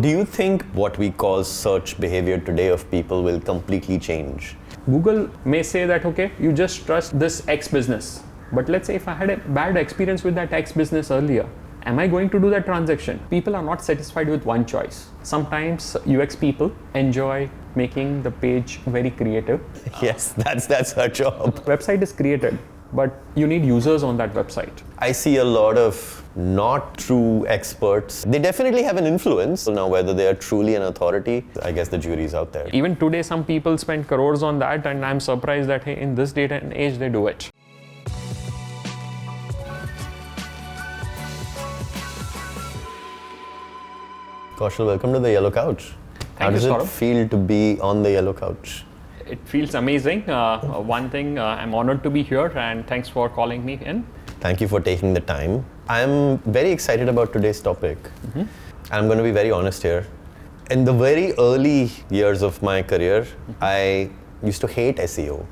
do you think what we call search behavior today of people will completely change? Google may say that, okay, you just trust this X business. But let's say if I had a bad experience with that X business earlier, am I going to do that transaction? People are not satisfied with one choice. Sometimes UX people enjoy making the page very creative. Yes, that's her job. Website is created, but you need users on that website. I see a lot of not true experts. They definitely have an influence. So now whether they are truly an authority, I guess the jury's out there. Even today, some people spend crores on that, and I'm surprised that, hey, in this day and age, they do it. Kaushal, welcome to the Yellow Couch. How does it feel to be on the Yellow Couch? It feels amazing. One thing, I'm honored to be here, and thanks for calling me in. Thank you for taking the time. I'm very excited about today's topic. I'm going to be very honest here. In the very early years of my career, I used to hate SEO.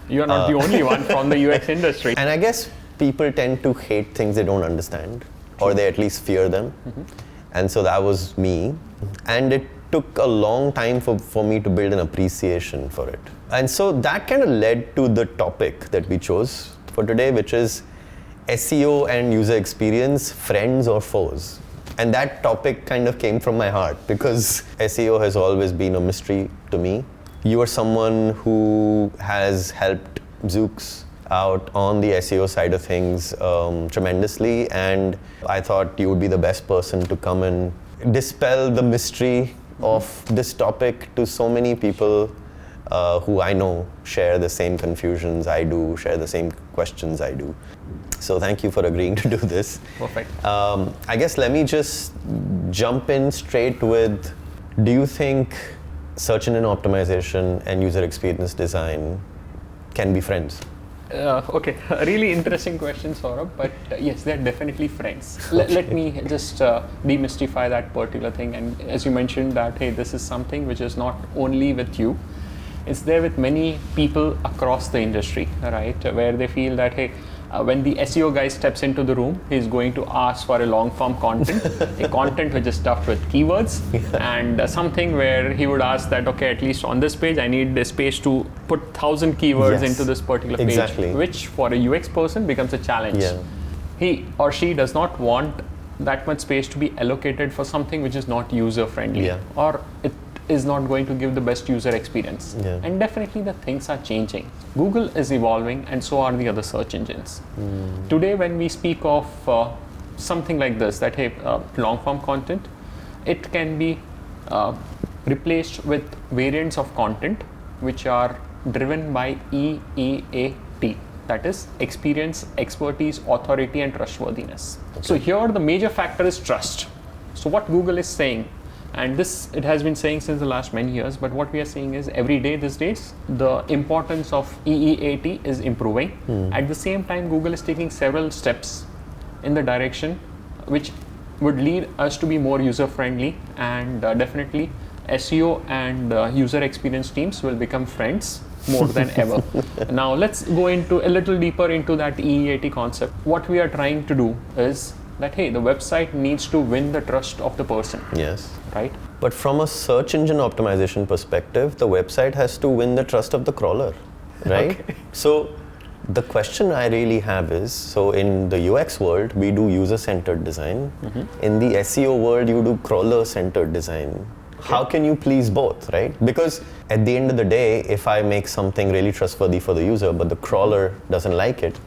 You're not the only one from the UX industry. And I guess people tend to hate things they don't understand, or they at least fear them. And so that was me. And it took a long time for me to build an appreciation for it. And so that kind of led to the topic that we chose for today, which is SEO and user experience, friends or foes. And that topic kind of came from my heart because SEO has always been a mystery to me. You are someone who has helped Zoox out on the SEO side of things tremendously, and I thought you would be the best person to come and dispel the mystery of this topic to so many people who I know share the same confusions I do, share the same questions I do. So thank you for agreeing to do this. Perfect. I guess let me just jump in straight with, do you think search engine optimization and user experience design can be friends? Okay, a really interesting question, Saurabh, but yes, they're definitely friends. Let me just demystify that particular thing. And as you mentioned that, hey, this is something which is not only with you, it's there with many people across the industry, right? Where they feel that, hey, when the SEO guy steps into the room, he's going to ask for a long form content, a content which is stuffed with keywords, and something where he would ask that, okay, at least on this page, I need this page to put 1,000 keywords into this particular page, which for a UX person becomes a challenge. He or she does not want that much space to be allocated for something which is not user friendly, or it is not going to give the best user experience. And definitely the things are changing. Google is evolving, and so are the other search engines. Today, when we speak of something like this, that hey, long form content, it can be replaced with variants of content which are driven by EEAT, that is experience, expertise, authority and trustworthiness. So here the major factor is trust. So what Google is saying, and this it has been saying since the last many years, but what we are seeing is every day these days, the importance of EEAT is improving. At the same time, Google is taking several steps in the direction which would lead us to be more user friendly, and definitely SEO and user experience teams will become friends more than ever. Now let's go into a little deeper into that EEAT concept. What we are trying to do is that, hey, the website needs to win the trust of the person. Yes. Right? But from a search engine optimization perspective, the website has to win the trust of the crawler, right? Okay. So the question I really have is, so in the UX world, we do user-centered design. In the SEO world, you do crawler-centered design. How can you please both, right? Because at the end of the day, if I make something really trustworthy for the user, but the crawler doesn't like it,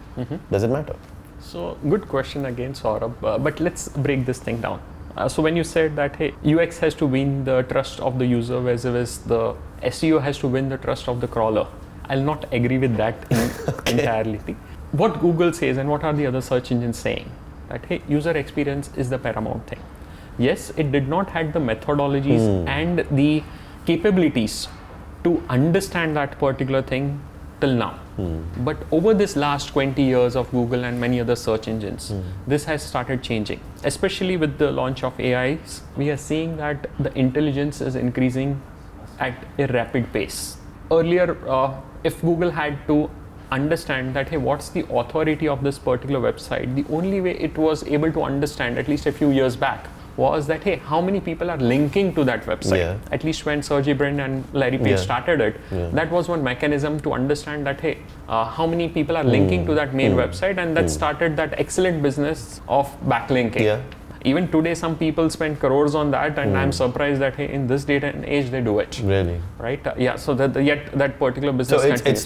does it matter? So good question again, Saurabh, but let's break this thing down. So when you said that, hey, UX has to win the trust of the user, whereas the SEO has to win the trust of the crawler, I'll not agree with that entirely. What Google says and what are the other search engines saying, that, hey, user experience is the paramount thing. Yes, it did not have the methodologies and the capabilities to understand that particular thing till now. But over this last 20 years of Google and many other search engines, this has started changing. Especially with the launch of AIs, we are seeing that the intelligence is increasing at a rapid pace. Earlier, if Google had to understand that, hey, what's the authority of this particular website, the only way it was able to understand, at least a few years back, was that, hey, how many people are linking to that website? Yeah. At least when Sergey Brin and Larry Page started it, that was one mechanism to understand that, hey, how many people are linking to that main website, and that started that excellent business of backlinking. Yeah. Even today, some people spend crores on that, and I'm surprised that, hey, in this data and age, they do it. Really? Right? So yet that particular business So continues.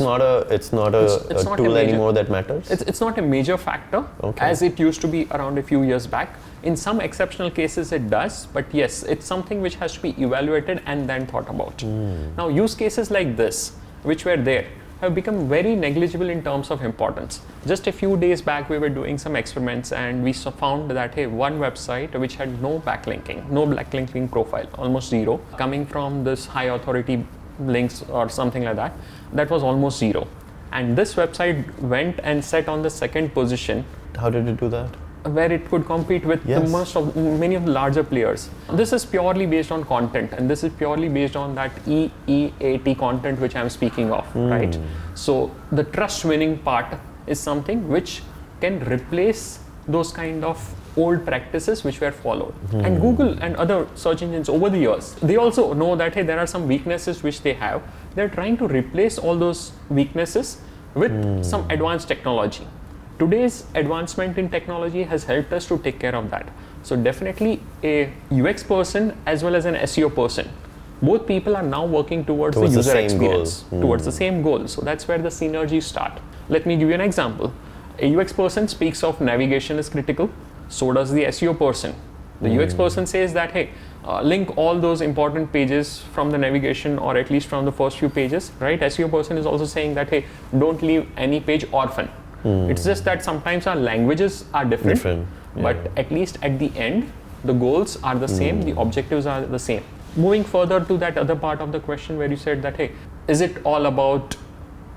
it's not a tool anymore that matters? It's not a major factor as it used to be around a few years back. In some exceptional cases, it does, but yes, it's something which has to be evaluated and then thought about. Now, use cases like this, which were there, have become very negligible in terms of importance. Just a few days back, we were doing some experiments and we found that, hey, one website which had no backlinking profile, almost zero, coming from this high authority links or something like that, that was almost zero. And this website went and sat on the second position. How did it do that? Where it could compete with many of the larger players. This is purely based on content, and this is purely based on that EEAT content which I'm speaking of, right? So the trust winning part is something which can replace those kind of old practices which were followed. And Google and other search engines over the years, they also know that, hey, there are some weaknesses which they have. They're trying to replace all those weaknesses with some advanced technology. Today's advancement in technology has helped us to take care of that. So definitely a UX person as well as an SEO person, both people are now working towards the user experience, towards the same goal. So that's where the synergies start. Let me give you an example. A UX person speaks of navigation is critical, so does the SEO person. The UX person says that, hey, link all those important pages from the navigation, or at least from the first few pages, right? SEO person is also saying that, hey, don't leave any page orphan. It's just that sometimes our languages are different. But at least at the end, the goals are the same, the objectives are the same. Moving further to that other part of the question where you said that, hey, is it all about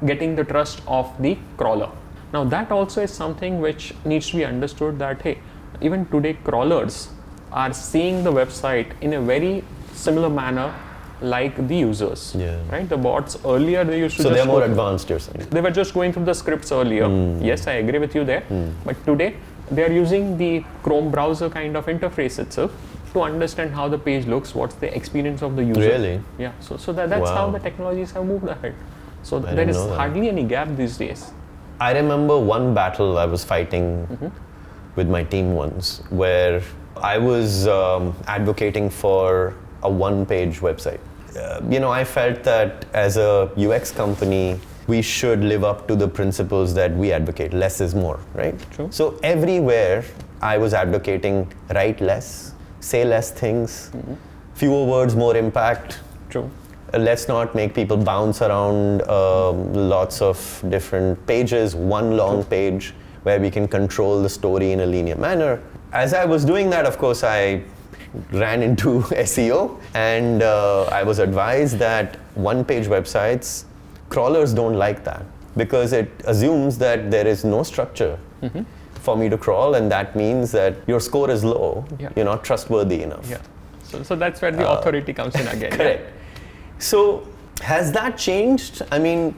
getting the trust of the crawler? Now that also is something which needs to be understood, that, hey, even today crawlers are seeing the website in a very similar manner like the users, right? The bots earlier, they used to so they're more advanced, you're saying? They were just going through the scripts earlier. Yes, I agree with you there. But today, they are using the Chrome browser kind of interface itself to understand how the page looks, what's the experience of the user. Really? Yeah, so that's how the technologies have moved ahead. So there is hardly any gap these days. I remember one battle I was fighting with my team once, where I was advocating for a one-page website. I felt that as a UX company, we should live up to the principles that we advocate. Less is more, right? True. So everywhere I was advocating write less, say less things, fewer words, more impact. True. Let's not make people bounce around lots of different pages, one long page where we can control the story in a linear manner. As I was doing that, of course, I ran into SEO, and I was advised that one-page websites, crawlers don't like that because it assumes that there is no structure for me to crawl, and that means that your score is low, you're not trustworthy enough. Yeah. So that's where the authority comes in again. Correct. So has that changed? I mean,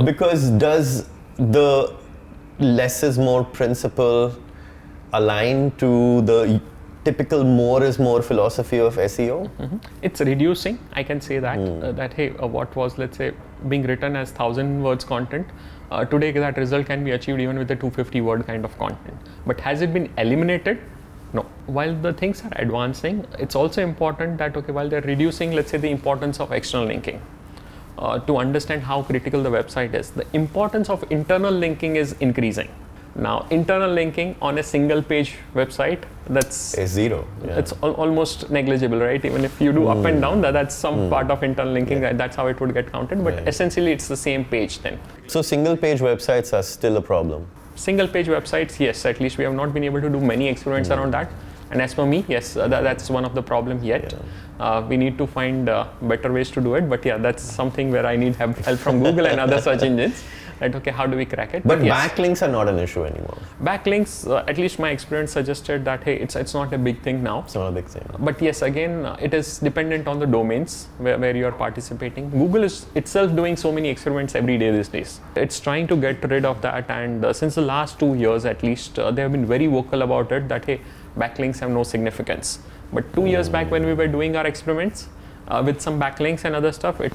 because does the less is more principle align to the typical more is more philosophy of SEO? It's reducing, I can say that. That, hey, what was, let's say, being written as 1,000 words content, today that result can be achieved even with a 250 word kind of content. But has it been eliminated? No. While the things are advancing, it's also important that, okay, while they're reducing, let's say, the importance of external linking, to understand how critical the website is, the importance of internal linking is increasing. Now, internal linking on a single page website, that's zero. It's almost negligible, right? Even if you do up and down, that's some part of internal linking, that's how it would get counted. But essentially, it's the same page then. So single page websites are still a problem? Single page websites, yes. At least we have not been able to do many experiments around that. And as for me, yes, that's one of the problems yet. We need to find better ways to do it. But yeah, that's something where I need help from Google and other search engines. Right, okay, how do we crack it? But backlinks are not an issue anymore. Backlinks, at least my experience suggested that, hey, it's not a big thing now. It's not a big thing. But yes, again, it is dependent on the domains where you are participating. Google is itself doing so many experiments every day these days. It's trying to get rid of that, and since the last 2 years at least, they have been very vocal about it, that, hey, backlinks have no significance. But 2 years back when we were doing our experiments with some backlinks and other stuff, it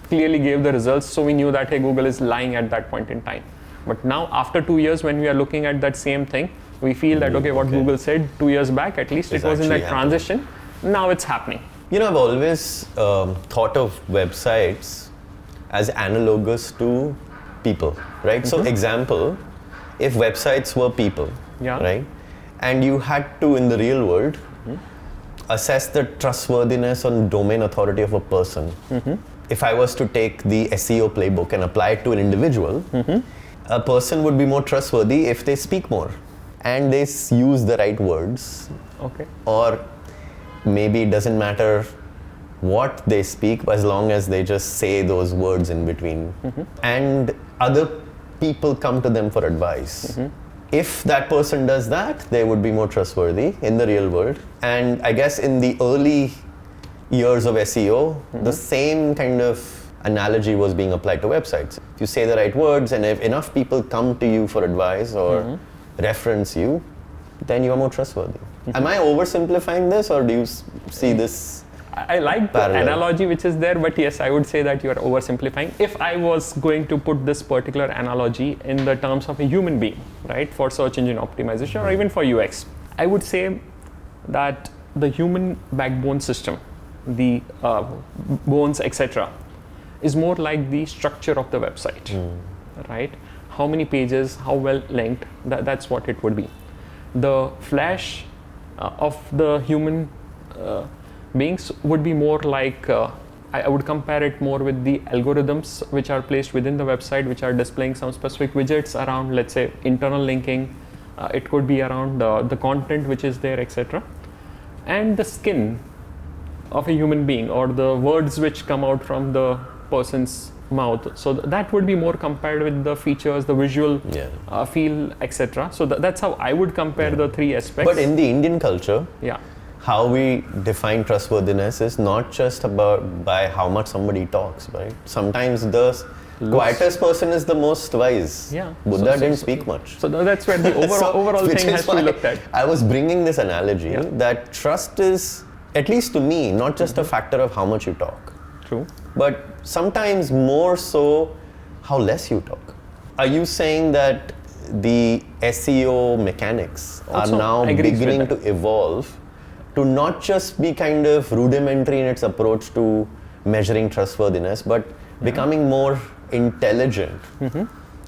clearly gave the results. So we knew that, hey, Google is lying at that point in time. But now after 2 years, when we are looking at that same thing, we feel that, okay, what Google said 2 years back, at least it was in that transition. Now it's happening. You know, I've always thought of websites as analogous to people, right? So example, if websites were people, right? And you had to, in the real world, assess the trustworthiness and domain authority of a person. If I was to take the SEO playbook and apply it to an individual, a person would be more trustworthy if they speak more and they use the right words. Or maybe it doesn't matter what they speak as long as they just say those words in between. And other people come to them for advice. If that person does that, they would be more trustworthy in the real world. And I guess in the early years of SEO, the same kind of analogy was being applied to websites. If you say the right words and if enough people come to you for advice or reference you, then you are more trustworthy. Am I oversimplifying this, or do you see this? I like the analogy which is there, but yes, I would say that you are oversimplifying. If I was going to put this particular analogy in the terms of a human being, right, for search engine optimization or even for UX, I would say that the human backbone system, the bones, etc., is more like the structure of the website, right? How many pages, how well linked, that's what it would be. The flesh of the human beings would be more like, I would compare it more with the algorithms which are placed within the website, which are displaying some specific widgets around, let's say, internal linking. It could be around the content which is there, etc. And the skin of a human being, or the words which come out from the person's mouth. So that would be more compared with the features, the visual feel, etc. So that's how I would compare the three aspects. But in the Indian culture, how we define trustworthiness is not just about by how much somebody talks, right? Sometimes the quietest person is the most wise. Buddha didn't speak much. So that's where the overall thing has to be looked at. I was bringing this analogy that trust is, at least to me, not just a factor of how much you talk. True. But sometimes more so how less you talk. Are you saying that the SEO mechanics also are now beginning to evolve to not just be kind of rudimentary in its approach to measuring trustworthiness, but becoming more intelligent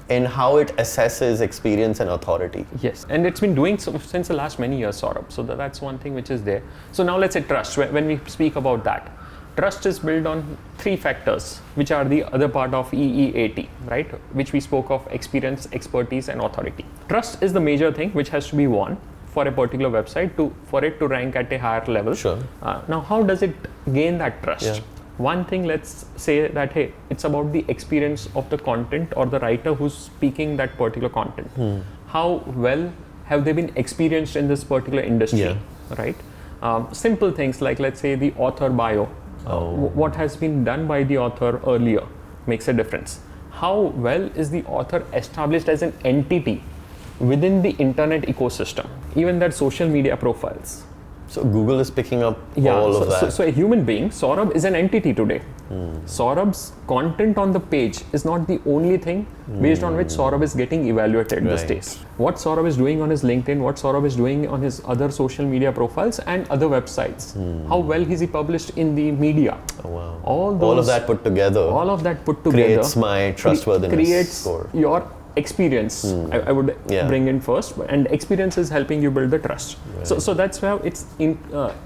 in how it assesses experience and authority? Yes, and it's been doing so since the last many years, Saurabh. So that's one thing which is there. So now let's say trust. When we speak about that, trust is built on three factors, which are the other part of EEAT, right? Which we spoke of: experience, expertise, and authority. Trust is the major thing which has to be won for a particular website for it to rank at a higher level. Now, how does it gain that trust? One thing, let's say that, hey, it's about the experience of the content or the writer who's speaking that particular content. How well have they been experienced in this particular industry, right? Simple things like, let's say, the author bio. What has been done by the author earlier makes a difference. How well is the author established as an entity within the internet ecosystem, even their social media profiles? So Google is picking up all of that. So a human being, Saurabh, is an entity today. Saurabh's content on the page is not the only thing based on which Saurabh is getting evaluated these days. What Saurabh is doing on his LinkedIn, what Saurabh is doing on his other social media profiles and other websites. How well is he published in the media? All of that put together. Creates my trustworthiness score. Your experience, I would bring in first, and experience is helping you build the trust. So that's where it's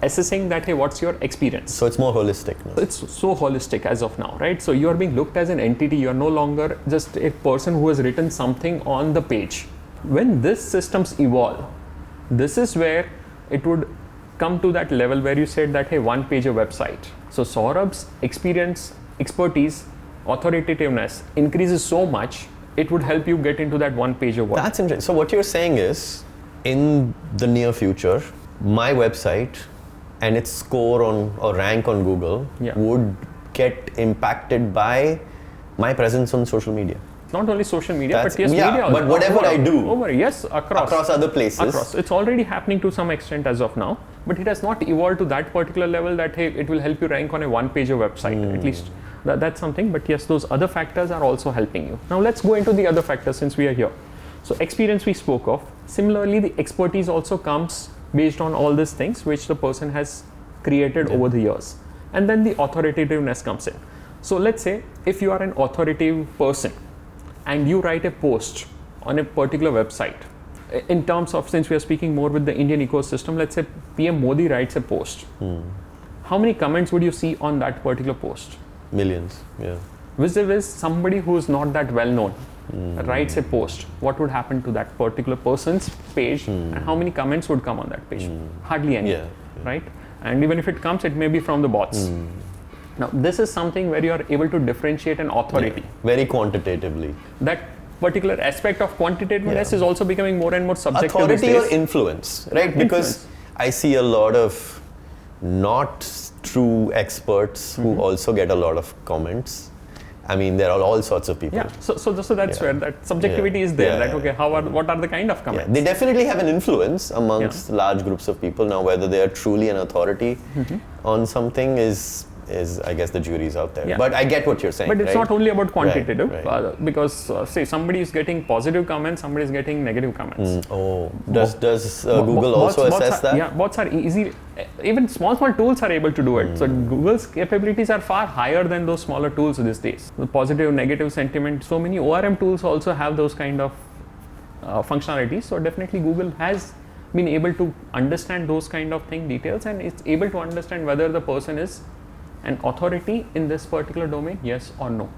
assessing that, hey, what's your experience? So it's more holistic now. It's so holistic as of now, right? So you are being looked as an entity. You are no longer just a person who has written something on the page. When these systems evolve, this is where it would come to that level where you said that, hey, one page a website. So Saurabh's experience, expertise, authoritativeness increases so much, it would help you get into that one page of work. That's interesting. So what you're saying is, in the near future, my website and its score on or rank on Google would get impacted by my presence on social media. Not only social media, but yes, media also. But whatever I do. Across other places. It's already happening to some extent as of now. but it has not evolved to that particular level that, hey, it will help you rank on a one-pager website. At least that's something. But yes, those other factors are also helping you. Now let's go into the other factors since we are here. So experience we spoke of. Similarly, the expertise also comes based on all these things which the person has created over the years. And then the authoritativeness comes in. So let's say if you are an authoritative person and you write a post on a particular website, in terms of, since we are speaking more with the Indian ecosystem, let's say PM Modi writes a post. How many comments would you see on that particular post? Millions, yeah. Vis-a-vis somebody who is not that well known writes a post, what would happen to that particular person's page and how many comments would come on that page? Hardly any, right? And even if it comes, it may be from the bots. Now, this is something where you are able to differentiate an authority. Very quantitatively. That particular aspect of quantitativeness is also becoming more and more subjective authority these days. Or influence, right? Because I see a lot of not true experts who also get a lot of comments. I mean, there are all sorts of people. Yeah, so that's where that subjectivity is there. Okay, what are the kind of comments? They definitely have an influence amongst large groups of people. Now, whether they are truly an authority on something is I guess the jury's out there. But I get what you're saying. But it's not only about quantitative, because say somebody is getting positive comments, somebody is getting negative comments. Does Google also assess that? Yeah, bots are easy. Even small tools are able to do it. So Google's capabilities are far higher than those smaller tools these days. The positive, negative sentiment. So many ORM tools also have those kind of functionalities. So definitely Google has been able to understand those kind of details, and it's able to understand whether the person is an authority in this particular domain, yes or no.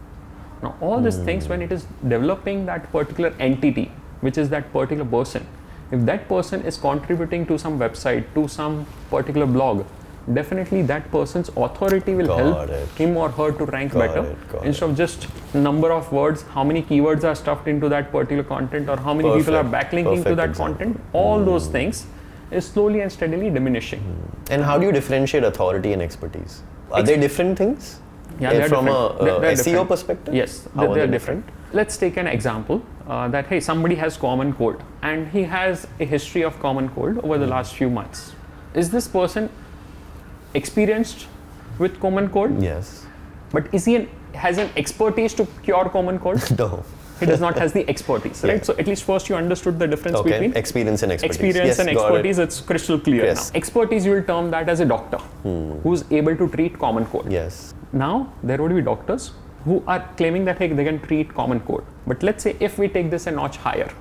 Now all these things, when it is developing that particular entity, which is that particular person, if that person is contributing to some website, to some particular blog, definitely that person's authority will help him or her to rank better. Instead of just number of words, how many keywords are stuffed into that particular content, or how many people are backlinking to that content, all those things is slowly and steadily diminishing. And how do you differentiate authority and expertise? Are they different things? Yeah, from they're SEO different. perspective? Yes, they're different. Let's take an example that, hey, somebody has common cold and he has a history of common cold over the last few months. Is this person experienced with common cold? Yes. But has an expertise to cure common cold? No. He does not has the expertise, right? So at least first you understood the difference between experience and expertise. Experience and expertise, it's crystal clear now. Expertise, you will term that as a doctor who's able to treat common cold. Yes. Now, there would be doctors who are claiming that, hey, they can treat common cold. But let's say if we take this a notch higher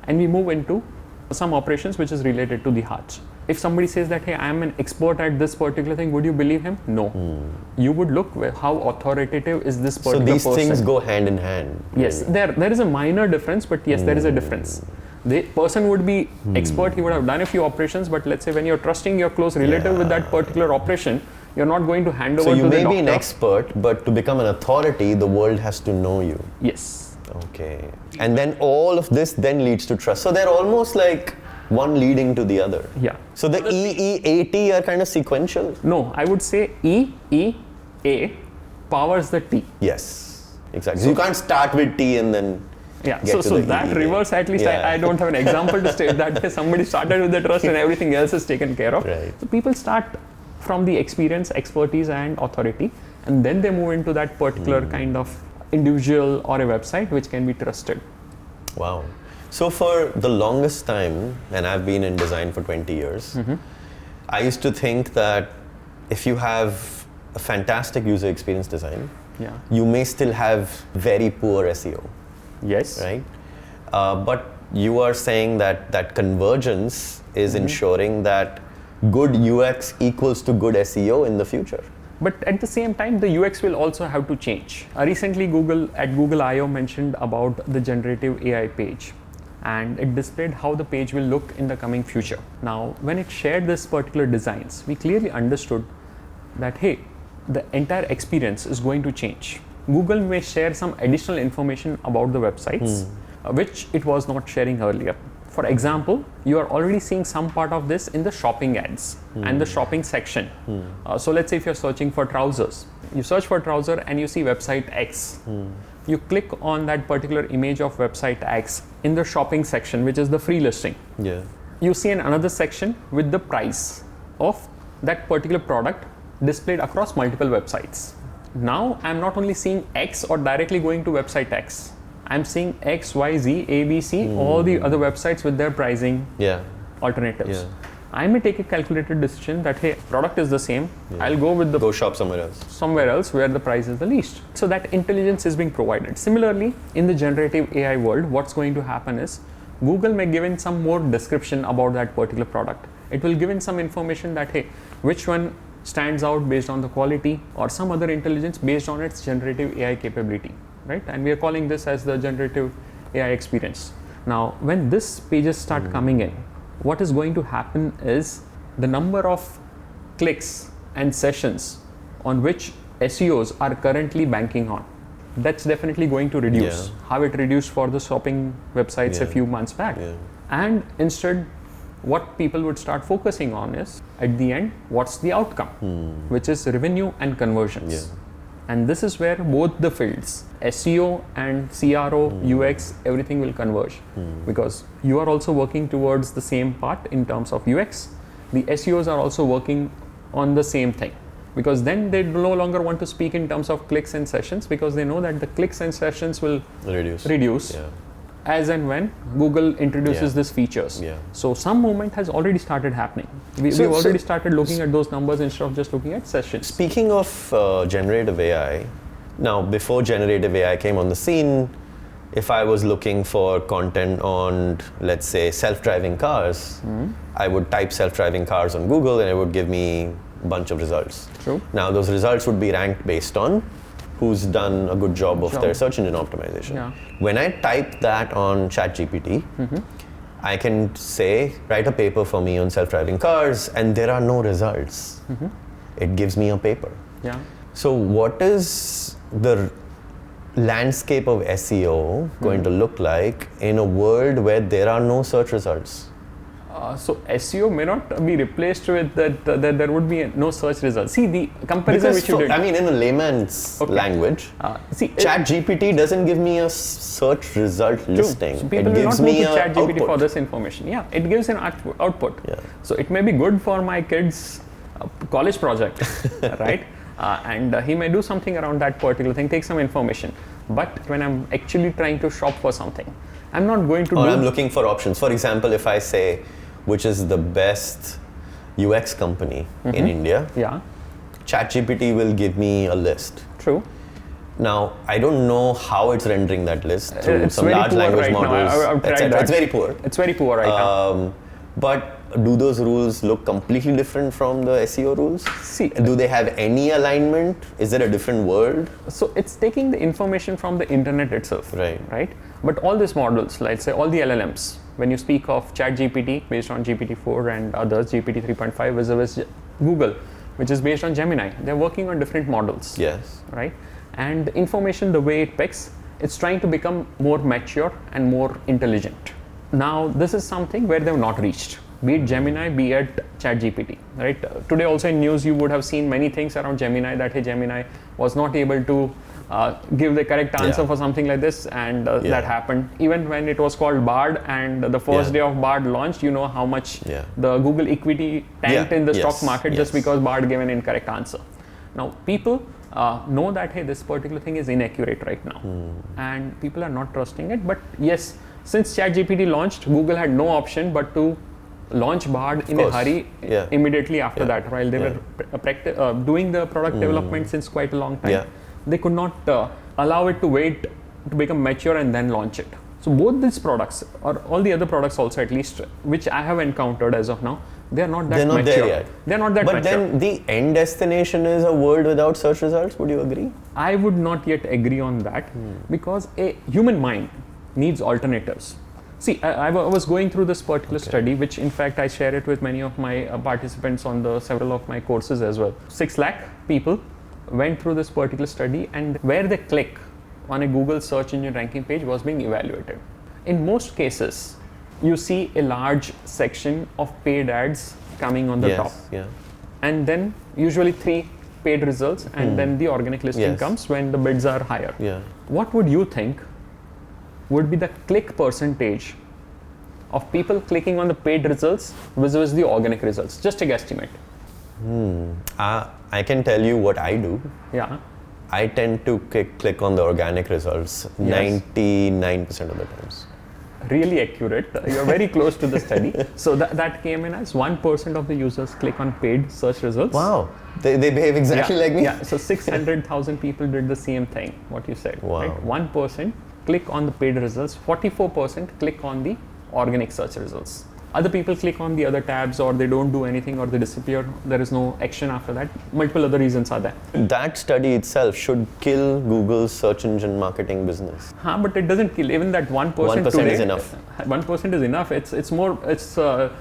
and we move into some operations which is related to the heart. If somebody says that, hey, I am an expert at this particular thing, would you believe him? No. You would look how authoritative is this particular person. So these things go hand in hand. Yes, there is a minor difference, but yes, there is a difference. The person would be expert, he would have done a few operations, but let's say when you're trusting your close relative with that particular operation, you're not going to hand over to the doctor. So you may be an expert, but to become an authority, the world has to know you. Yes. Okay. And then all of this then leads to trust. So they're almost like one leading to the other. Yeah. So the EEAT are kind of sequential? No, I would say EEA powers the T. Yes, exactly. So you can't start with T and then get to the that EEA. reverse, at least I don't have an example to state that somebody started with the trust and everything else is taken care of. Right. So people start from the experience, expertise and authority, and then they move into that particular kind of individual or a website which can be trusted. Wow. So for the longest time, and I've been in design for 20 years, I used to think that if you have a fantastic user experience design, you may still have very poor SEO. Yes. Right? But you are saying that convergence is ensuring that good UX equals to good SEO in the future. But at the same time, the UX will also have to change. Recently, Google at Google I/O mentioned about the generative AI page, and it displayed how the page will look in the coming future. Now, when it shared this particular designs, we clearly understood that, hey, the entire experience is going to change. Google may share some additional information about the websites, which it was not sharing earlier. For example, you are already seeing some part of this in the shopping ads and the shopping section. So let's say if you're searching for trousers, you search for trouser and you see website X. You click on that particular image of website X in the shopping section, which is the free listing. Yeah. you see another section with the price of that particular product displayed across multiple websites. Now I'm not only seeing X or directly going to website X. I'm seeing X, Y, Z, A, B, C, all the other websites with their pricing alternatives. Yeah. I may take a calculated decision that, hey, product is the same. I'll go with Go shop somewhere else. Somewhere else where the price is the least. So that intelligence is being provided. Similarly, in the generative AI world, what's going to happen is Google may give in some more description about that particular product. It will give in some information that, hey, which one stands out based on the quality or some other intelligence based on its generative AI capability, right? And we are calling this as the generative AI experience. Now, when these pages start coming in, what is going to happen is the number of clicks and sessions on which SEOs are currently banking on, that's definitely going to reduce. How it reduced for the shopping websites a few months back. And instead, what people would start focusing on is, at the end, what's the outcome, which is revenue and conversions. And this is where both the fields, SEO and CRO, UX, everything will converge. Because you are also working towards the same part in terms of UX. The SEOs are also working on the same thing. Because then they no longer want to speak in terms of clicks and sessions, because they know that the clicks and sessions will reduce as and when Google introduces these features. So some movement has already started happening. We've already started looking at those numbers instead of just looking at sessions. Speaking of generative AI, now before generative AI came on the scene, if I was looking for content on, let's say, self-driving cars, I would type self-driving cars on Google and it would give me a bunch of results. True. Now those results would be ranked based on who's done a good job of their search engine optimization. When I type that on ChatGPT, I can say, write a paper for me on self-driving cars, and there are no results. It gives me a paper. So what is the landscape of SEO going to look like in a world where there are no search results? So SEO may not be replaced with that there would be no search results. See, the comparison which you did. I mean, in a layman's language, ChatGPT doesn't give me a search result listing. So people will not go to ChatGPT for this information. It gives an output. So it may be good for my kid's college project, right? And he may do something around that particular thing, take some information. But when I'm actually trying to shop for something, I'm not going to I'm looking for options. For example, if I say, which is the best UX company in India, ChatGPT will give me a list. True. Now, I don't know how it's rendering that list through some large language models, etc. It's very poor. It's very poor right now. But do those rules look completely different from the SEO rules? See, do they have any alignment? Is there a different world? So it's taking the information from the internet itself, right? But all these models, let's say all the LLMs, when you speak of ChatGPT based on GPT-4 and others, GPT 3.5 vis-a-vis Google, which is based on Gemini, they're working on different models. Right? And the information, the way it picks, it's trying to become more mature and more intelligent. Now, this is something where they've not reached, be it Gemini, be it ChatGPT, right? Today also in news, you would have seen many things around Gemini that, hey, Gemini was not able to give the correct answer for something like this, and that happened. Even when it was called Bard and the first day of Bard launched, you know how much the Google equity tanked in the stock market just because Bard gave an incorrect answer. Now, people know that, hey, this particular thing is inaccurate right now, and people are not trusting it. But yes, since ChatGPT launched, Google had no option but to launch Bard in a hurry immediately after that, while they were doing the product development since quite a long time. They could not allow it to wait to become mature and then launch it. So both these products, or all the other products also at least, which I have encountered as of now, they are not that mature. There yet. They're not that mature. But then the end destination is a world without search results. Would you agree? I would not yet agree on that, because a human mind needs alternatives. See, I was going through this particular study, which in fact I share it with many of my participants on the several of my courses as well. 6 lakh people went through this particular study, and where they click on a Google search engine ranking page was being evaluated. In most cases, you see a large section of paid ads coming on the top. And then usually 3 paid results, and then the organic listing comes when the bids are higher. What would you think would be the click percentage of people clicking on the paid results versus the organic results? Just a guesstimate. I can tell you what I do. Yeah. I tend to click on the organic results 99% of the times. Really accurate. You're very close to the study. So that came in as 1% of the users click on paid search results. Wow. They behave exactly like me? Yeah. So 600,000 people did the same thing, what you said. Wow. Right? 1% click on the paid results, 44% click on the organic search results. Other people click on the other tabs, or they don't do anything, or they disappear. There is no action after that. Multiple other reasons are there. That study itself should kill Google's search engine marketing business. But it doesn't kill. Even that 1% 1% today, is enough. 1% is enough. It's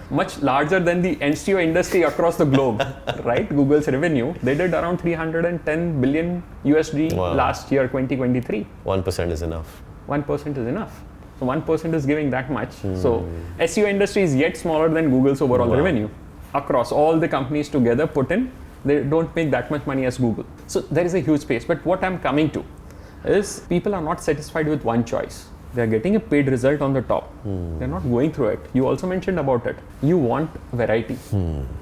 much larger than the SEO industry across the globe, right? Google's revenue, they did around 310 billion USD last year, 2023. 1% is enough. 1% is enough. So 1% is giving that much. So SEO industry is yet smaller than Google's overall revenue. Across all the companies together put in, they don't make that much money as Google. So there is a huge space. But what I'm coming to is people are not satisfied with one choice. They're getting a paid result on the top. They're not going through it. You also mentioned about it. You want variety.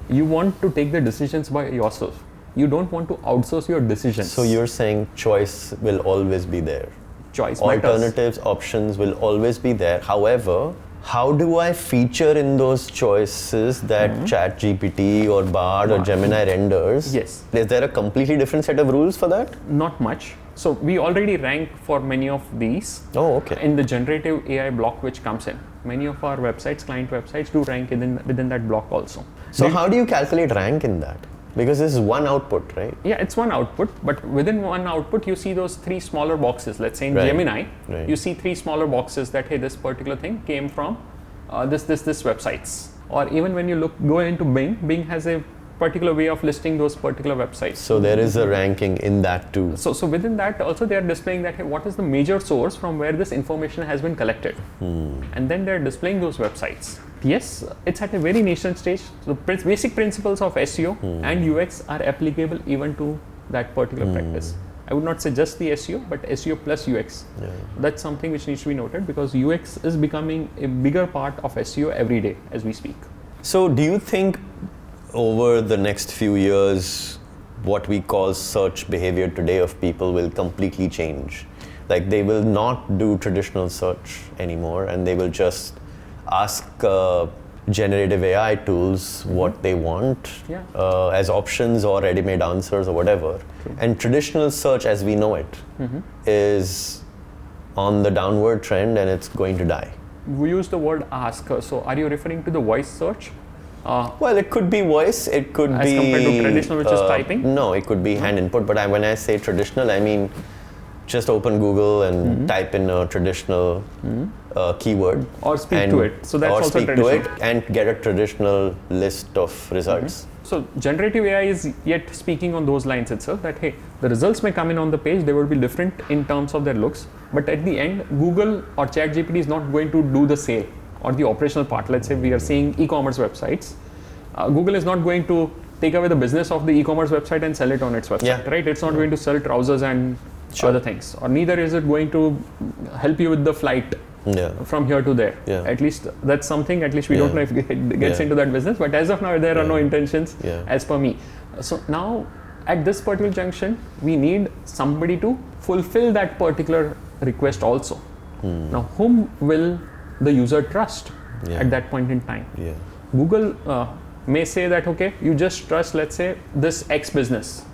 You want to take the decisions by yourself. You don't want to outsource your decisions. So you're saying choice will always be there. Choice alternatives, options will always be there. However, how do I feature in those choices that ChatGPT or Bard or Gemini renders? Yes. Is there a completely different set of rules for that? Not much. So we already rank for many of these in the generative AI block which comes in. Many of our websites, client websites, do rank within that block also. So how do you calculate rank in that? Because this is one output, right? Yeah, it's one output, but within one output, you see those three smaller boxes. Let's say in Gemini, you see three smaller boxes that, hey, this particular thing came from this websites. Or even when you go into Bing has a particular way of listing those particular websites. So there is a ranking in that too. So within that also they are displaying that, hey, what is the major source from where this information has been collected? And then they're displaying those websites. Yes, it's at a very nascent stage. The basic principles of SEO and UX are applicable even to that particular practice. I would not say just the SEO, but SEO plus UX. That's something which needs to be noted because UX is becoming a bigger part of SEO every day as we speak. So do you think over the next few years, what we call search behavior today of people will completely change? Like they will not do traditional search anymore and they will just ask generative AI tools what they want as options or ready-made answers or whatever. And traditional search as we know it is on the downward trend and it's going to die. We use the word ask. So are you referring to the voice search? Well, it could be voice, it could as be... As compared to traditional, which is typing? No, it could be hand input. But when I say traditional, I mean just open Google and type in a traditional keyword. Or speak to it. So that's also speak traditional. to it and get a traditional list of results. So generative AI is yet speaking on those lines itself that, hey, the results may come in on the page, they will be different in terms of their looks. But at the end, Google or ChatGPT is not going to do the sale or the operational part. Let's say we are seeing e-commerce websites. Google is not going to take away the business of the e-commerce website and sell it on its website, right? It's not going to sell trousers and other things. Or neither is it going to help you with the flight from here to there. At least that's something, at least we don't know if it gets into that business. But as of now, there are no intentions as per me. So now at this particular junction, we need somebody to fulfill that particular request also. Now, whom will the user trust at that point in time? Google may say that, okay, you just trust, let's say, this X business.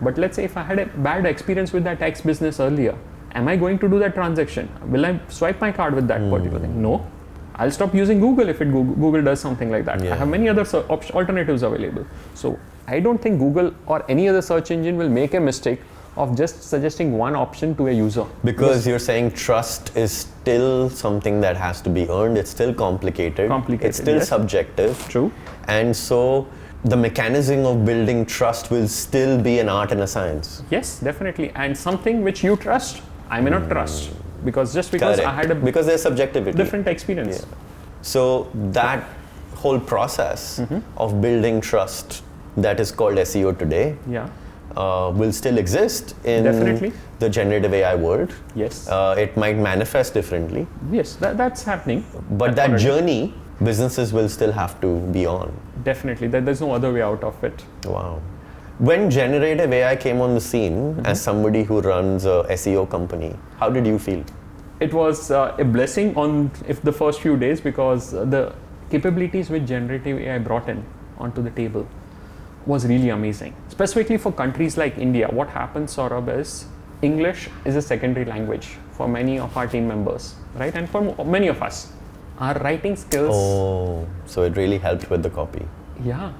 But let's say if I had a bad experience with that X business earlier, am I going to do that transaction? Will I swipe my card with that particular thing? No. I'll stop using Google if Google does something like that. I have many other alternatives available. So I don't think Google or any other search engine will make a mistake of just suggesting one option to a user. Because you're saying trust is still something that has to be earned. It's still complicated. It's still subjective. True. And so the mechanism of building trust will still be an art and a science. Yes, definitely. And something which you trust, I may not trust. Because I had a because there's subjectivity. Different experience. So that whole process of building trust that is called SEO today will still exist in Definitely. the generative AI world. Yes. It might manifest differently. Yes, that's happening. But that journey, businesses will still have to be on. Definitely. There's no other way out of it. Wow. When generative AI came on the scene, as somebody who runs a SEO company, how did you feel? It was a blessing on the first few days, because the capabilities which generative AI brought in onto the table was really amazing. Specifically for countries like India, what happens, Saurabh, is English is a secondary language for many of our team members, right? And for many of us, our writing skills. Oh, so it really helped with the copy. Yeah.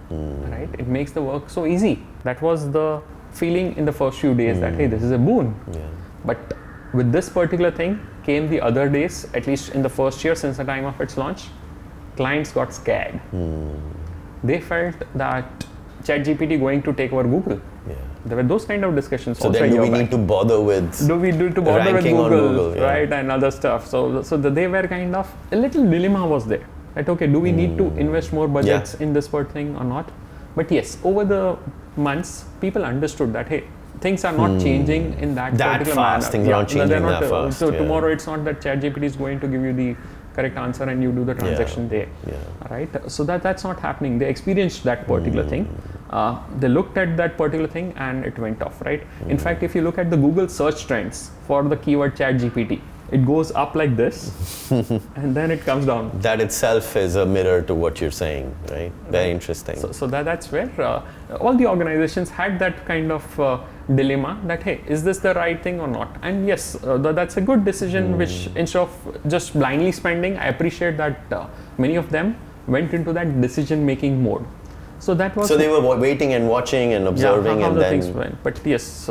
Right? It makes the work so easy. That was the feeling in the first few days that, hey, this is a boon. Yeah. But with this particular thing came the other days, at least in the first year since the time of its launch, clients got scared. They felt that ChatGPT going to take over Google. Yeah. There were those kind of discussions. So then do we need to bother with ranking on Google, right, and other stuff. So they were kind of, a little dilemma was there. That, okay, do we need to invest more budgets in this part thing or not? But yes, over the months, people understood that, hey, things are not changing in that particular fast, manner. things are not changing that fast. So tomorrow it's not that ChatGPT is going to give you the correct answer and you do the transaction there. Right? So that's not happening. They experienced that particular thing. They looked at that particular thing and it went off, right? In fact, if you look at the Google search trends for the keyword ChatGPT, it goes up like this and then it comes down. That itself is a mirror to what you're saying, right? Very interesting. So that's where all the organizations had that kind of dilemma that, hey, is this the right thing or not? And yes, that's a good decision, which instead of just blindly spending, I appreciate that many of them went into that decision-making mode. So that was. So they were waiting and watching and observing, how and the then. Things went. But yes,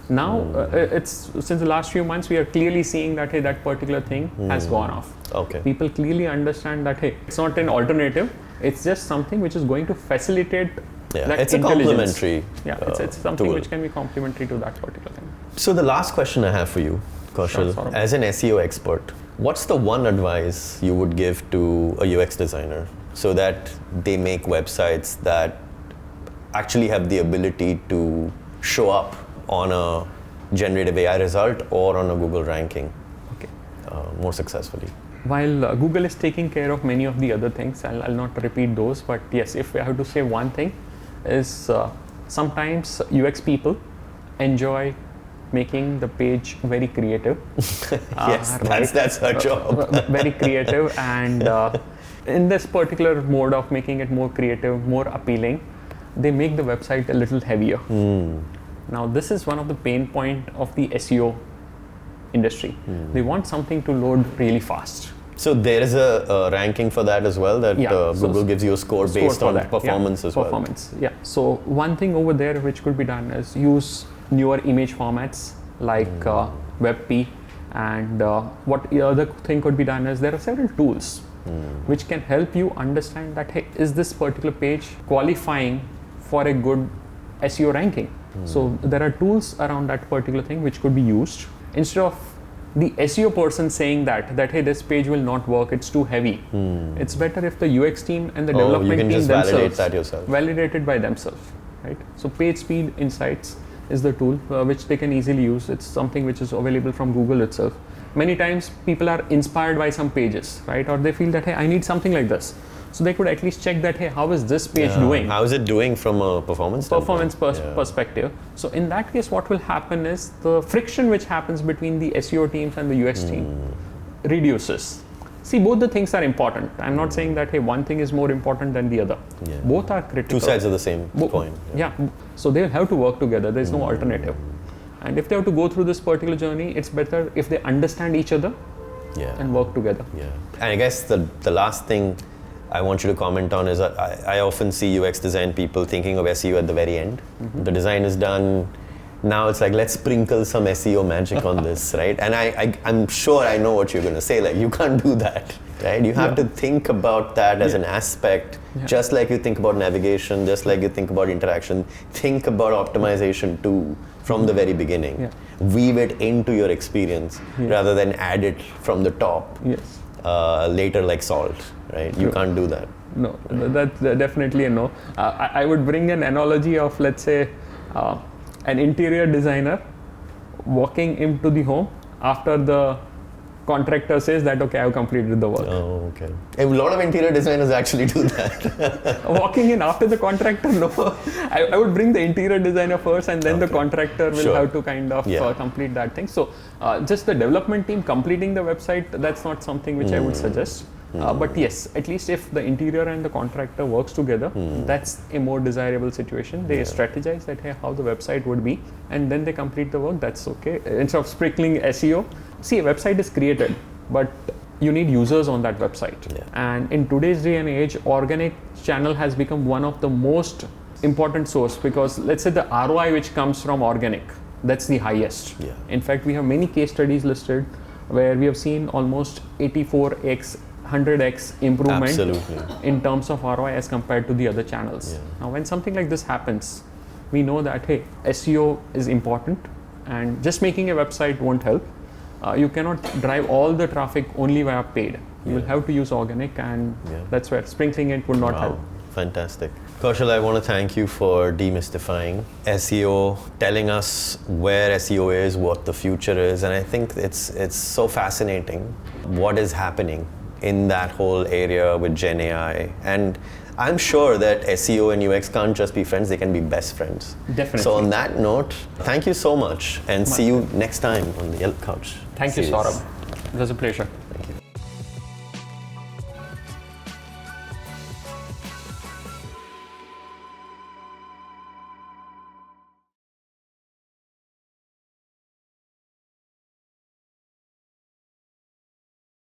now it's since the last few months we are clearly seeing that, hey, that particular thing has gone off. Okay. People clearly understand that, hey, it's not an alternative. It's just something which is going to facilitate. That it's a complementary. It's something tool. which can be complementary to that particular thing. So the last question I have for you, Kaushal, Sure, as an SEO expert, what's the one advice you would give to a UX designer so that they make websites that actually have the ability to show up on a generative AI result or on a Google ranking more successfully? While Google is taking care of many of the other things, I'll not repeat those, but yes, if I have to say one thing, is sometimes UX people enjoy making the page very creative. Yes, that's her job. Very creative, and in this particular mode of making it more creative, more appealing, they make the website a little heavier. Now, this is one of the pain point of the SEO industry. They want something to load really fast. So there is a ranking for that as well, that Google gives you a score based on performance as well. Performance, yeah. So one thing over there which could be done is use newer image formats like WebP, and what the other thing could be done is there are several tools which can help you understand that, hey, is this particular page qualifying for a good SEO ranking? So there are tools around that particular thing which could be used. Instead of the SEO person saying that hey, this page will not work, it's too heavy. It's better if the UX team and the development team just themselves validate that yourself. Validate it by themselves, right? So Page Speed Insights is the tool which they can easily use. It's something which is available from Google itself. Many times people are inspired by some pages, right? Or they feel that, hey, I need something like this. So they could at least check that, hey, how is this page doing? How is it doing from a performance perspective? So in that case, what will happen is the friction which happens between the SEO teams and the UX team reduces. See, both the things are important. I'm not saying that, hey, one thing is more important than the other. Both are critical. Two sides of the same coin. So they'll have to work together. There's no alternative. And if they have to go through this particular journey, it's better if they understand each other and work together. And I guess the last thing I want you to comment on is I often see UX design people thinking of SEO at the very end. The design is done. Now it's like, let's sprinkle some SEO magic on this, right? And I'm sure I know what you're going to say. Like, you can't do that, right? You have to think about that as an aspect, just like you think about navigation, just like you think about interaction. Think about optimization too from the very beginning. Weave it into your experience rather than add it from the top. Later, like salt, right? You can't do that. No, that's definitely a no. I would bring an analogy of, let's say, An interior designer walking into the home after the contractor says that, okay, I've completed the work. Oh, okay. A lot of interior designers actually do that. Walking in after the contractor, no. I would bring the interior designer first, and then the contractor will have to kind of complete that thing. So just the development team completing the website, that's not something which I would suggest. But yes, at least if the interior and the contractor works together, that's a more desirable situation. They strategize that, hey, how the website would be, and then they complete the work, that's okay. Instead of sprinkling SEO, see, a website is created, but you need users on that website. And in today's day and age, organic channel has become one of the most important source, because let's say the ROI which comes from organic, that's the highest. In fact, we have many case studies listed where we have seen almost 84x, 100x improvement in terms of ROI as compared to the other channels. Now, when something like this happens, we know that, hey, SEO is important, and just making a website won't help. You cannot drive all the traffic only via paid. You will have to use organic, and that's where sprinkling it would not help. Fantastic. Kaushal, I want to thank you for demystifying SEO, telling us where SEO is, what the future is, and I think it's so fascinating what is happening in that whole area with Gen AI. And I'm sure that SEO and UX can't just be friends, they can be best friends. Definitely. So on that note, thank you so much, and see you next time on the Yelp Couch. Thank you, Saurabh. It was a pleasure.